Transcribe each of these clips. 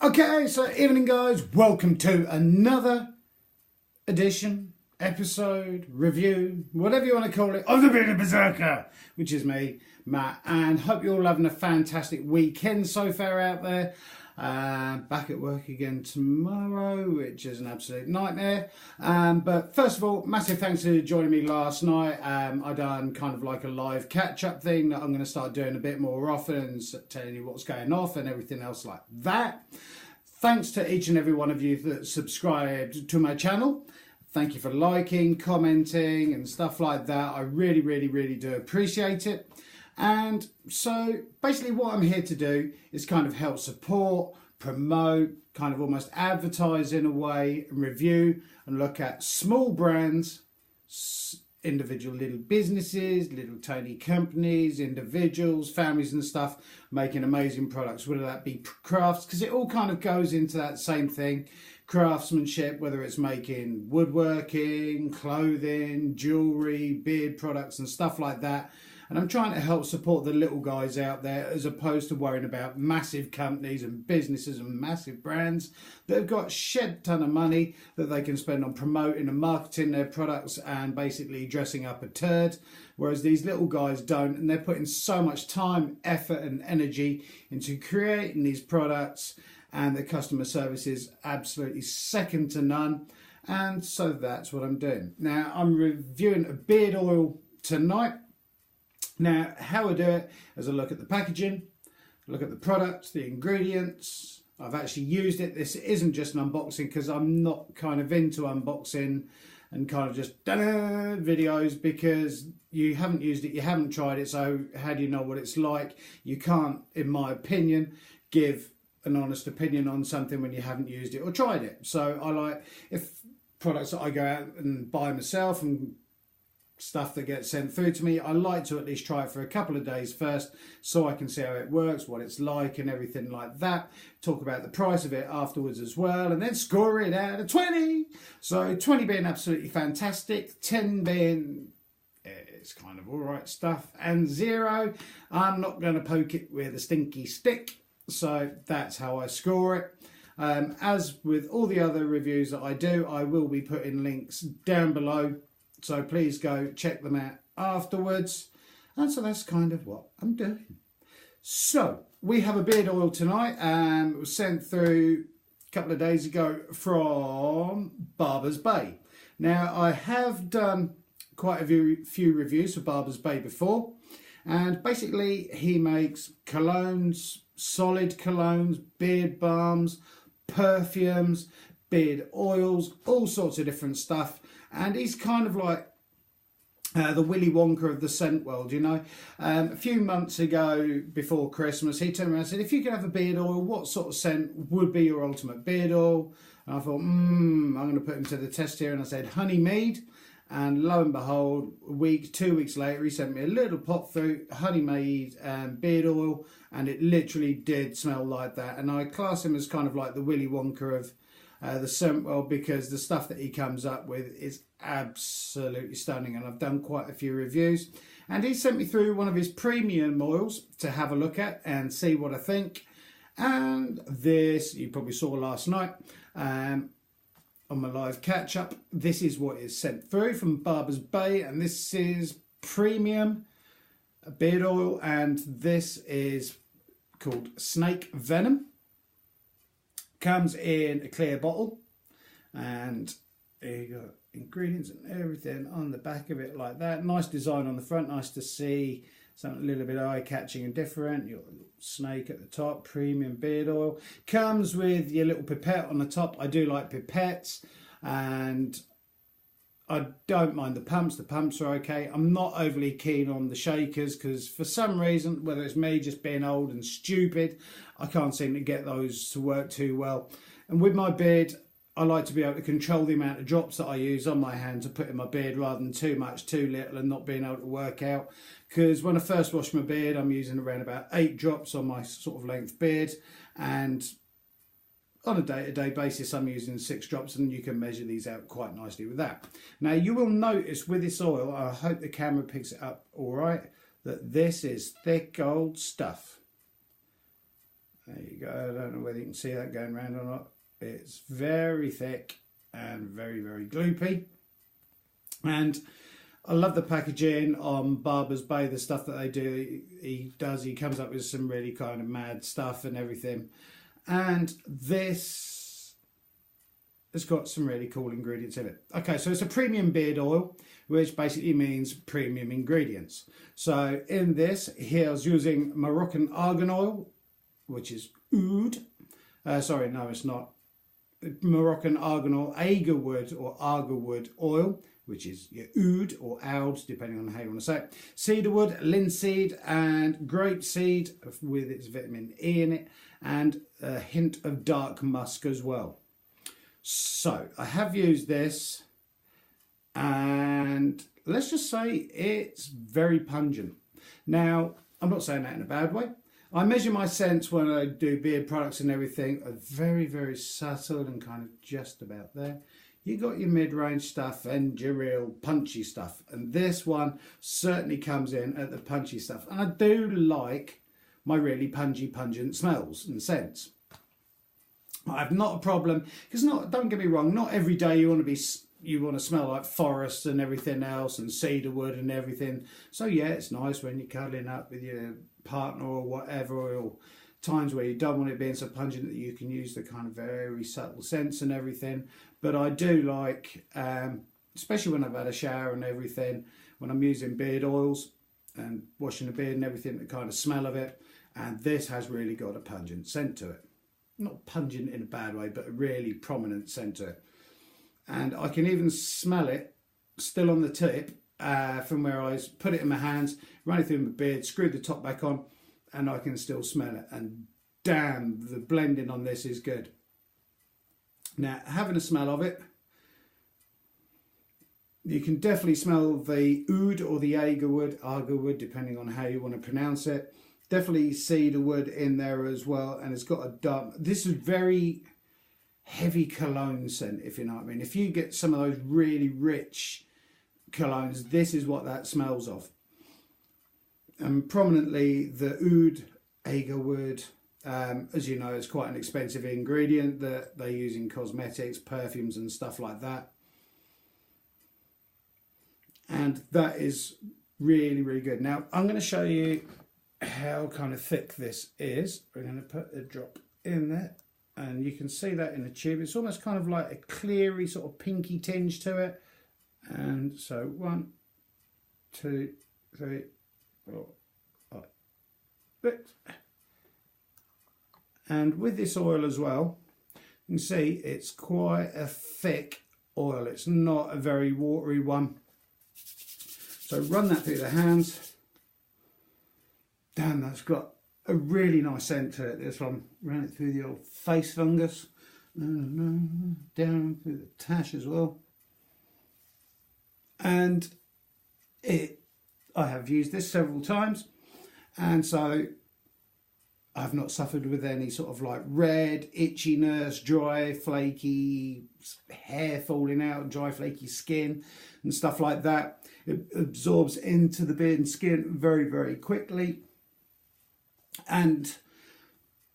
Okay, so evening guys, welcome to another edition, episode, review, whatever you want to call it, of the Bearded Berserker, which is me, Matt, and hope you're all having a fantastic weekend so far out there. Back at work again tomorrow, which is an absolute nightmare. But first of all, massive thanks for joining me last night. I done kind of like a live catch-up thing that I'm going to start doing a bit more often and telling you what's going off and everything else like that. Thanks to each and every one of you that subscribed to my channel. Thank you for liking, commenting and stuff like that. I really do appreciate it. And so basically what I'm here to do is kind of help support, promote, kind of almost advertise in a way, and review and look at small brands, individual little businesses, little tiny companies, individuals, families and stuff making amazing products, whether that be crafts, because it all kind of goes into that same thing, craftsmanship, whether it's making woodworking, clothing, jewelry, beard products and stuff like that. And I'm trying to help support the little guys out there as opposed to worrying about massive companies and businesses and massive brands that have got a shed ton of money that they can spend on promoting and marketing their products and basically dressing up a turd. Whereas these little guys don't, and they're putting so much time, effort and energy into creating these products, and the customer service is absolutely second to none. And so that's what I'm doing. Now I'm reviewing a beard oil tonight. Now, how I do it is I look at the packaging, look at the product, the ingredients. I've actually used it. This isn't just an unboxing because I'm not kind of into unboxing and kind of just videos, because you haven't used it, you haven't tried it, so how do you know what it's like? You can't, in my opinion, give an honest opinion on something when you haven't used it or tried it. So I like, if products that I go out and buy myself and stuff that gets sent through to me, I like to at least try it for a couple of days first so I can see how it works, what it's like and everything like that. Talk about the price of it afterwards as well, and then score it out of 20. So 20 being absolutely fantastic, 10 being it's kind of all right stuff, and 0, I'm not going to poke it with a stinky stick. So that's how I score it. As with all the other reviews that I do, I will be putting links down below, so please go check them out afterwards. And so that's kind of what I'm doing. So we have a beard oil tonight, and it was sent through a couple of days ago from Barbers Bay. Now I have done quite a few reviews for Barbers Bay before, and basically he makes colognes, solid colognes, beard balms, perfumes, beard oils, all sorts of different stuff. And he's kind of like the Willy Wonka of the scent world, you know. A few months ago, before Christmas, he turned around and said, if you could have a beard oil, what sort of scent would be your ultimate beard oil? And I thought, I'm going to put him to the test here. And I said, honey mead. And lo and behold, 2 weeks later, he sent me a little pot through honey mead and beard oil. And it literally did smell like that. And I class him as kind of like the Willy Wonka of the scent world, because the stuff that he comes up with is absolutely stunning, and I've done quite a few reviews. And he sent me through one of his premium oils to have a look at and see what I think. And this, you probably saw last night on my live catch up, this is what is sent through from Barbers Bay, and this is premium beard oil, and this is called Snake Venom. Comes in a clear bottle, and there you go, ingredients and everything on the back of it like that. Nice design on the front, nice to see, something a little bit eye-catching and different. Your little snake at the top, premium beard oil. Comes with your little pipette on the top. I do like pipettes, and I don't mind the pumps. The pumps are okay. I'm not overly keen on the shakers, because for some reason, whether it's me just being old and stupid, I can't seem to get those to work too well. And with my beard, I like to be able to control the amount of drops that I use on my hand to put in my beard, rather than too much, too little, and not being able to work out. Because when I first wash my beard, I'm using around about 8 drops on my sort of length beard, and on a day-to-day basis I'm using 6 drops, and you can measure these out quite nicely with that. Now you will notice with this oil, I hope the camera picks it up all right, that this is thick old stuff. There you go. I don't know whether you can see that going around or not. It's very thick and very, very gloopy. And I love the packaging on Barbers Bay, the stuff that they do. He comes up with some really kind of mad stuff and everything. And this has got some really cool ingredients in it. Okay, so it's a premium beard oil, which basically means premium ingredients. So in this, here I was using Moroccan argan oil, which is oud. Sorry, no, it's not. Moroccan argan oil, agarwood or agarwood oil, which is your oud or oud, depending on how you want to say it. Cedarwood, linseed and grapeseed with its vitamin E in it, and a hint of dark musk as well. So I have used this, and let's just say it's very pungent. Now, I'm not saying that in a bad way. I measure my scents when I do beard products and everything are very, very subtle and kind of just about there. You got your mid-range stuff and your real punchy stuff, and this one certainly comes in at the punchy stuff. And I do like my really pungent smells and scents. I have not a problem, because don't get me wrong, not every day you want to smell like forest and everything else and cedarwood and everything. So yeah, it's nice when you're cuddling up with your partner or whatever, or times where you don't want it being so pungent that you can use the kind of very subtle scents and everything. But I do like, especially when I've had a shower and everything, when I'm using beard oils and washing the beard and everything, the kind of smell of it. And this has really got a pungent scent to it. Not pungent in a bad way, but a really prominent scent to it. And I can even smell it still on the tip from where I put it in my hands, run it through my beard, screw the top back on, and I can still smell it. And damn, the blending on this is good. Now, having a smell of it, you can definitely smell the oud or the agarwood, depending on how you want to pronounce it. Definitely cedarwood in there as well, and it's got a dark. This is very heavy cologne scent, if you know what I mean. If you get some of those really rich colognes, this is what that smells of. And prominently, the oud, agarwood, as you know, is quite an expensive ingredient that they use in cosmetics, perfumes and stuff like that. And that is really, really good. Now, I'm going to show you how kind of thick this is. We're going to put a drop in there, and you can see that in the tube. It's almost kind of like a cleary sort of pinky tinge to it. And so 1, 2, 3, 4, 5, 6. And with this oil as well, you can see it's quite a thick oil. It's not a very watery one. So run that through the hands. Damn, that's got a really nice scent to it, this one. Run it through the old face fungus. Down through the tash as well. And I have used this several times. And so I've not suffered with any sort of like red, itchiness, dry, flaky hair falling out, dry, flaky skin and stuff like that. It absorbs into the beard and skin very, very quickly. And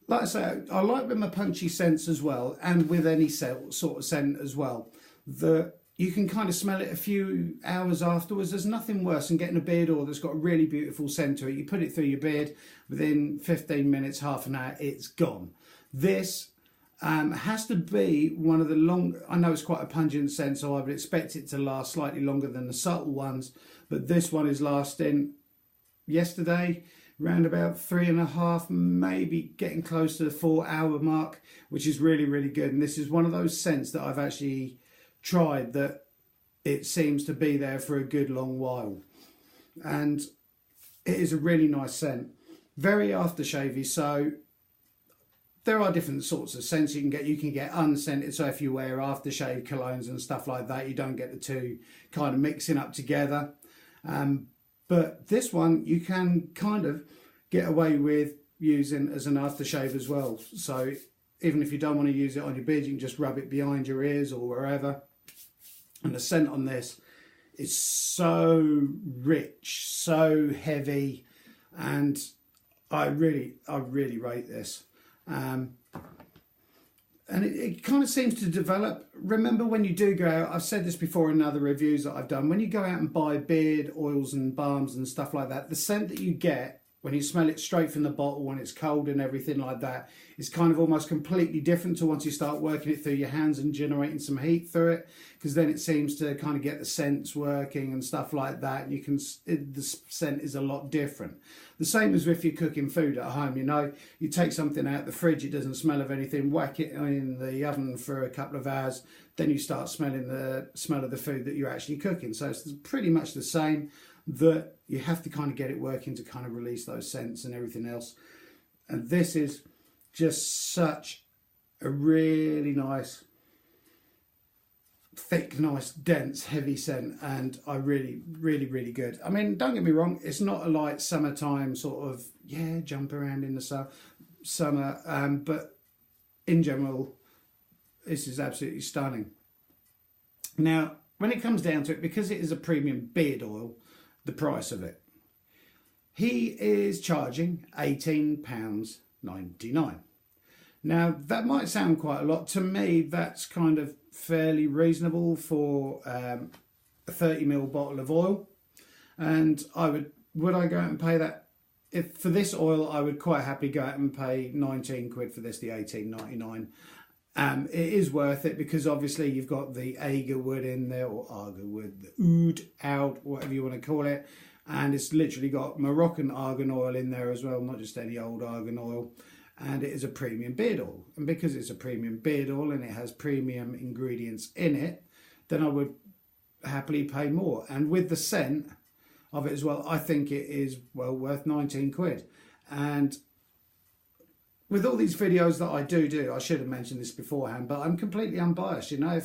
like I say, I like with my punchy scents as well, and with any sort of scent as well, that you can kind of smell it a few hours afterwards. There's nothing worse than getting a beard oil that's got a really beautiful scent to it. You put it through your beard, within 15 minutes, half an hour, it's gone. This has to be one of the long, I know it's quite a pungent scent, so I would expect it to last slightly longer than the subtle ones, but this one is lasting yesterday, around about 3.5, maybe getting close to the 4-hour mark, which is really, really good. And this is one of those scents that I've actually tried that it seems to be there for a good long while. And it is a really nice scent. Very aftershavey, so there are different sorts of scents you can get. You can get unscented, so if you wear aftershave colognes and stuff like that, you don't get the two kind of mixing up together. But this one you can kind of get away with using as an aftershave as well. So even if you don't want to use it on your beard, you can just rub it behind your ears or wherever. And the scent on this is so rich, so heavy, and I really rate this. And it kind of seems to develop. Remember, when you do go out, I've said this before in other reviews that I've done, when you go out and buy beard oils and balms and stuff like that, the scent that you get when you smell it straight from the bottle when it's cold and everything like that is kind of almost completely different to once you start working it through your hands and generating some heat through it, because then it seems to kind of get the scents working and stuff like that. And you can, the scent is a lot different. The same as if you're cooking food at home, you know, you take something out the fridge, it doesn't smell of anything, whack it in the oven for a couple of hours, then you start smelling the smell of the food that you're actually cooking. So it's pretty much the same, that you have to kind of get it working to kind of release those scents and everything else. And this is just such a really nice, thick, nice, dense, heavy scent, and I really, really good. I mean, don't get me wrong, it's not a light summertime sort of, yeah, jump around in the summer, but in general, this is absolutely stunning. Now, when it comes down to it, because it is a premium beard oil, the price of it, he is charging £18.99. Now, that might sound quite a lot. To me, that's kind of fairly reasonable for a 30ml bottle of oil. And would I go out and pay that? If for this oil, I would quite happily go out and pay 19 quid for this, the £18.99. It is worth it because obviously you've got the agar wood in there, or agar wood, the oud, whatever you want to call it. And it's literally got Moroccan argan oil in there as well, not just any old argan oil. And it is a premium beard oil. And because it's a premium beard oil and it has premium ingredients in it, then I would happily pay more. And with the scent of it as well, I think it is well worth 19 quid. And with all these videos that I do, I should have mentioned this beforehand, but I'm completely unbiased. You know,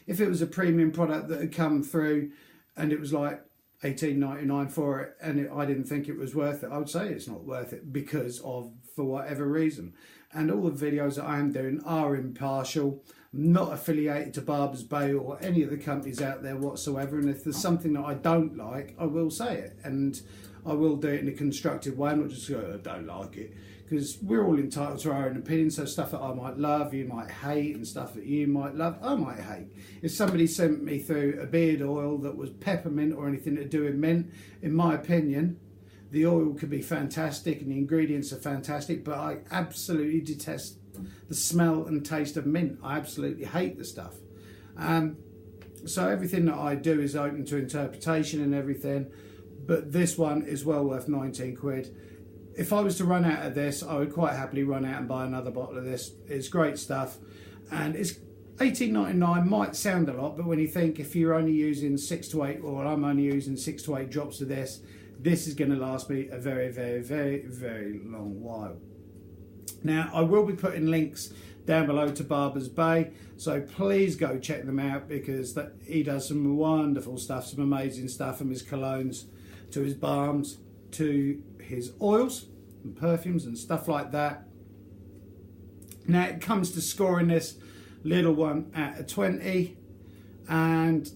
if it was a premium product that had come through and it was like $18.99 for it, and I didn't think it was worth it, I would say it's not worth it because of, for whatever reason. And all the videos that I am doing are impartial, not affiliated to Barbers Bay or any of the companies out there whatsoever. And if there's something that I don't like, I will say it, and I will do it in a constructive way, not just go, I don't like it. Because we're all entitled to our own opinion, so stuff that I might love, you might hate, and stuff that you might love, I might hate. If somebody sent me through a beard oil that was peppermint or anything to do with mint, in my opinion, the oil could be fantastic and the ingredients are fantastic, but I absolutely detest the smell and taste of mint. I absolutely hate the stuff. So everything that I do is open to interpretation and everything, but this one is well worth 19 quid. If I was to run out of this, I would quite happily run out and buy another bottle of this. It's great stuff. And it's $18.99, might sound a lot, but when you think if you're only using 6 to 8, or I'm only using 6 to 8 drops of this is going to last me a very, very, very, very long while. Now, I will be putting links down below to Barbers Bay, so please go check them out, because he does some wonderful stuff, some amazing stuff, from his colognes to his balms to his oils and perfumes and stuff like that. Now it comes to scoring this little one at a 20, and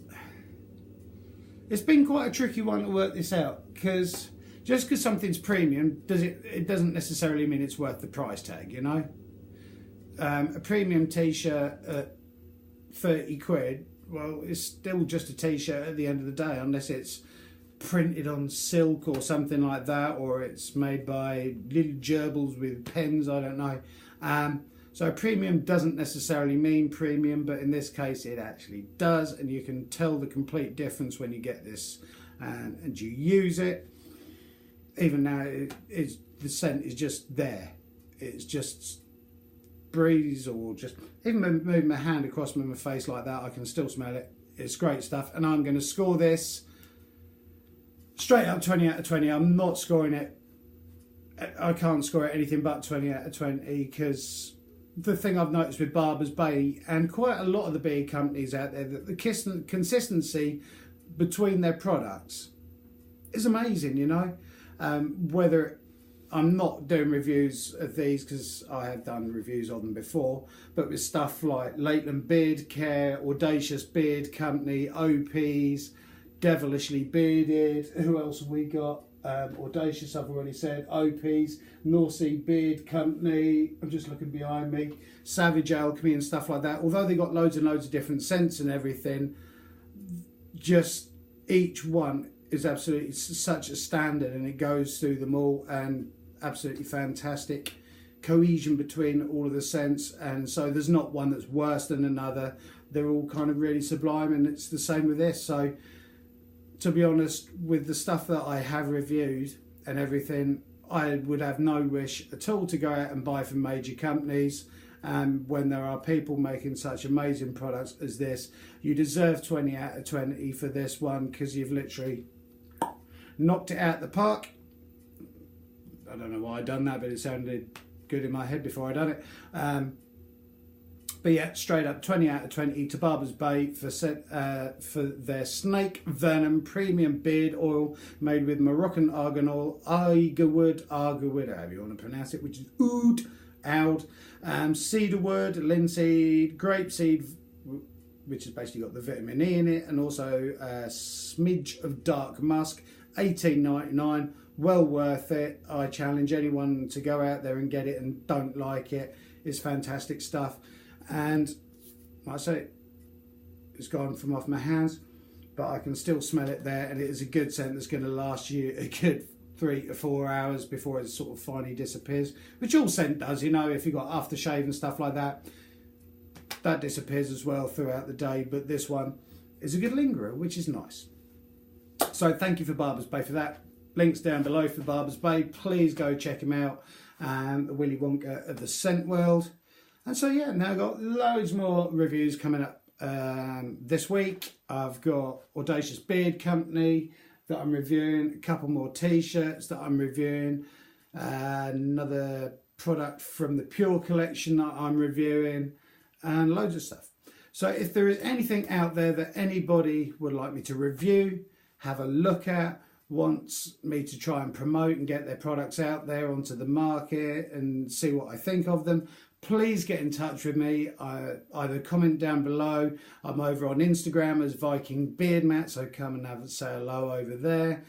it's been quite a tricky one to work this out, because just because something's premium it doesn't necessarily mean it's worth the price tag, you know. A premium t-shirt at 30 quid, well, it's still just a t-shirt at the end of the day, unless it's printed on silk or something like that, or it's made by little gerbils with pens, I don't know. So premium doesn't necessarily mean premium, but in this case it actually does, and you can tell the complete difference when you get this and you use it. Even now, the scent is just there. It's just breeze, or just even moving my hand across my face like that, I can still smell it. It's great stuff, and I'm going to score this straight up 20 out of 20. I'm not scoring it, I can't score it anything but 20 out of 20, because the thing I've noticed with Barbers Bay and quite a lot of the beer companies out there, that the consistency between their products is amazing, you know. Whether I'm not doing reviews of these, because I have done reviews of them before, but with stuff like Lakeland Beard Care, Audacious Beard Company, OP's, Devilishly Bearded, who else have we got? Audacious, I've already said. OP's, North Sea Beard Company, I'm just looking behind me, Savage Alchemy and stuff like that. Although they got loads and loads of different scents and everything, just each one is absolutely such a standard, and it goes through them all, and absolutely fantastic cohesion between all of the scents, and so there's not one that's worse than another. They're all kind of really sublime, and it's the same with this. So to be honest, with the stuff that I have reviewed and everything, I would have no wish at all to go out and buy from major companies. When there are people making such amazing products as this, you deserve 20 out of 20 for this one, because you've literally knocked it out the park. I don't know why I done that, but it sounded good in my head before I done it. But yeah, straight up 20 out of 20 to Barbers Bay for their Snake Venom Premium Beard Oil, made with Moroccan argan oil, Argawood, however you want to pronounce it, which is oud, cedarwood, linseed, grapeseed, which has basically got the vitamin E in it, and also a smidge of dark musk. $18.99, well worth it. I challenge anyone to go out there and get it and don't like it. It's fantastic stuff, and like I say, it's gone from off my hands, but I can still smell it there, and it is a good scent that's going to last you a good 3 to 4 hours before it sort of finally disappears, which all scent does, you know. If you've got aftershave and stuff like that, that disappears as well throughout the day, but this one is a good lingerer, which is nice. So thank you for Barbers Bay for that. Links down below for Barbers Bay. Please go check him out. The Willy Wonka of the scent world. And so yeah, now I've got loads more reviews coming up this week. I've got Audacious Beard Company that I'm reviewing, a couple more t-shirts that I'm reviewing, another product from the Pure collection that I'm reviewing, and loads of stuff. So if there is anything out there that anybody would like me to review, have a look at, wants me to try and promote and get their products out there onto the market and see what I think of them, please get in touch with me. Either comment down below. I'm over on Instagram as Viking Beard Mat, so come and say hello over there,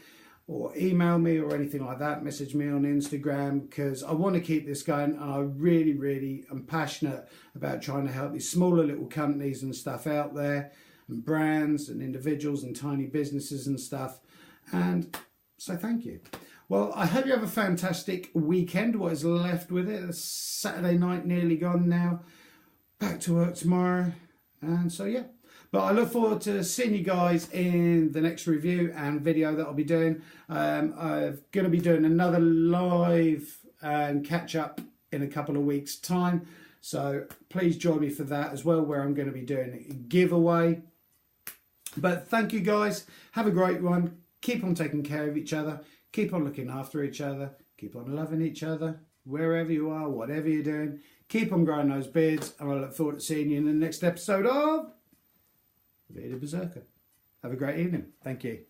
or email me or anything like that. Message me on Instagram, because I want to keep this going, and I really am passionate about trying to help these smaller little companies and stuff out there, and brands and individuals and tiny businesses and stuff. And so thank you. Well, I hope you have a fantastic weekend, what is left with it. It's Saturday night nearly gone now. Back to work tomorrow. And so yeah, but I look forward to seeing you guys in the next review and video that I'll be doing. I'm going to be doing another live and catch up in a couple of weeks time, so please join me for that as well, where I'm going to be doing a giveaway. But thank you guys, have a great one. Keep on taking care of each other, keep on looking after each other, keep on loving each other, wherever you are, whatever you're doing. Keep on growing those beards, and I look forward to seeing you in the next episode of Bearded Berserker. Have a great evening. Thank you.